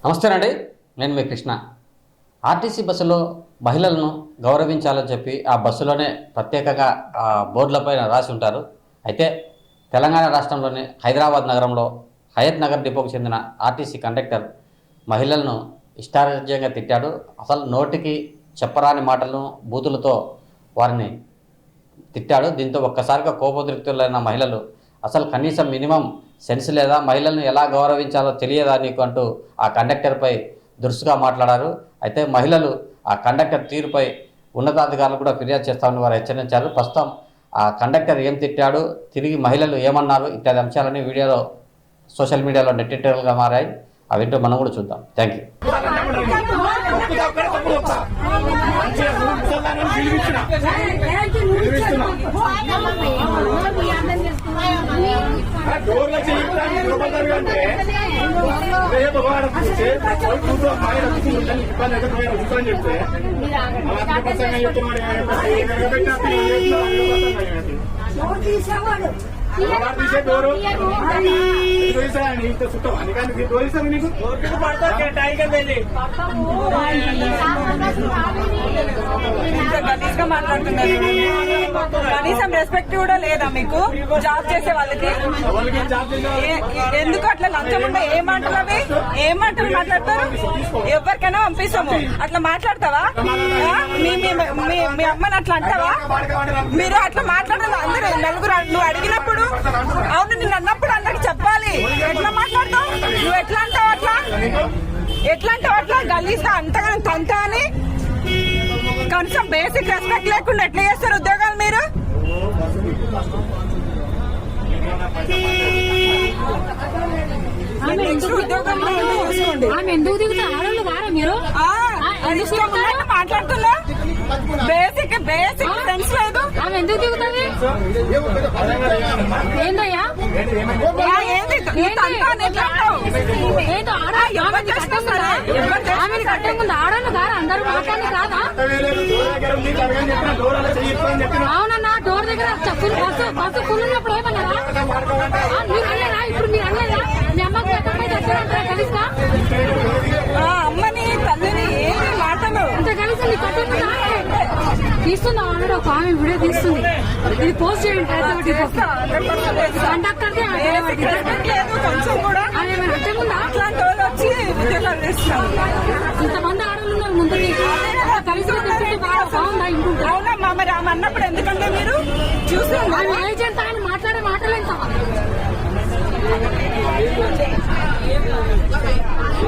నమస్తేనండి, నేను మీ కృష్ణ. ఆర్టీసీ బస్సులో మహిళలను గౌరవించాలని చెప్పి ఆ బస్సులోనే ప్రత్యేకంగా బోర్డులపైన రాసి ఉంటారు. అయితే తెలంగాణ రాష్ట్రంలోని హైదరాబాద్ నగరంలో హయత్ నగర్ డిపోకు చెందిన ఆర్టీసీ కండక్టర్ మహిళలను ఇష్టారాజ్యంగా తిట్టాడు. అసలు నోటికి చెప్పరాని మాటలను బూతులతో వారిని తిట్టాడు. దీంతో ఒక్కసారిగా కోపోద్రిక్తులైన మహిళలు అసలు కనీసం మినిమం సెన్స్ లేదా, మహిళలను ఎలా గౌరవించాలో తెలియదా నీకు అంటూ ఆ కండక్టర్పై దురుసుగా మాట్లాడారు. అయితే మహిళలు ఆ కండక్టర్ తీరుపై ఉన్నతాధికారులు కూడా ఫిర్యాదు చేస్తామని వారు హెచ్చరించారు. ప్రస్తుతం ఆ కండక్టర్ ఏం తిట్టాడు, తిరిగి మహిళలు ఏమన్నారు ఇత్యాది అంశాలని వీడియోలో సోషల్ మీడియాలో నెట్టిటర్లుగా మారాయి. అవింటో మనం కూడా చూద్దాం. Thank you. మాట్లాడుతున్నారు. కనీసం రెస్పెక్ట్ కూడా లేదా మీకు? జాబ్ చేసే వాళ్ళకి ఎందుకు అట్లా లంచం ఉండే? ఏ మాటలు అవి? ఏ మాటలు మాట్లాడతారు? ఎవరికైనా పంపిస్తాము. అట్లా మాట్లాడతావా? మీ అమ్మని అట్లా అంటావా? మీరు అట్లా మాట్లాడాలి. అందరూ నలుగురు నువ్వు అడిగినప్పుడు, అవును నిన్ను అన్నప్పుడు అందరికి చెప్పాలి. ఎట్లా మాట్లాడతావు? నువ్వు ఎట్లా అంటావు? అట్లా గలీజ్గా అంతగా తంత అని కనీసం బేసిక్ రెస్పెక్ట్ లేకుండా ఎట్లా చేస్తారు ఉద్యోగాలు మీరు? ఎందుకు దిగుతా? ఆడవాళ్ళు వారా మీరు? మాట్లాడుతున్నా బేసిక్ సెన్స్ లేదు. ఆమె ఎందుకు దిగుతుంది? ఏందయ్యా ఆమెను కట్టే ముందు ఆడవాళ్ళు కారా? అందరూ మాట్లాడి కాదా? అవునన్నా, డోర్ దగ్గర బస్సు ఫుల్ ఉన్నప్పుడు ఏమన్నారా? మీరు అనలేదా? ఇప్పుడు మీరు అనలేదా? మీ అమ్మకి ఎక్కడిపై దగ్గరంటారా కలిస్తా? అమ్మని తల్లిని ఏమి మాటలు అంత కలిసి నీ కట్టే తీస్తుందా? ఆల్రెడీ ఒక ఆమె వీడియో తీస్తుంది. ఇది పోస్ట్ చేయండి. కండక్టర్ కొంచెం కూడా అట్లాంటి వాళ్ళు వచ్చి ఉద్యోగాలు చేస్తారు. ఇంతమంది ఆడవాళ్ళు ఉన్నారు ముందుకి కలిసి బాగుందా ఇంకుంటా? అవునమ్మా, మరి ఆమె అన్నప్పుడు ఎందుకంటే మీరు చూసి ఏజెంట్ ఆయన మాట్లాడే మాటలు ఎంత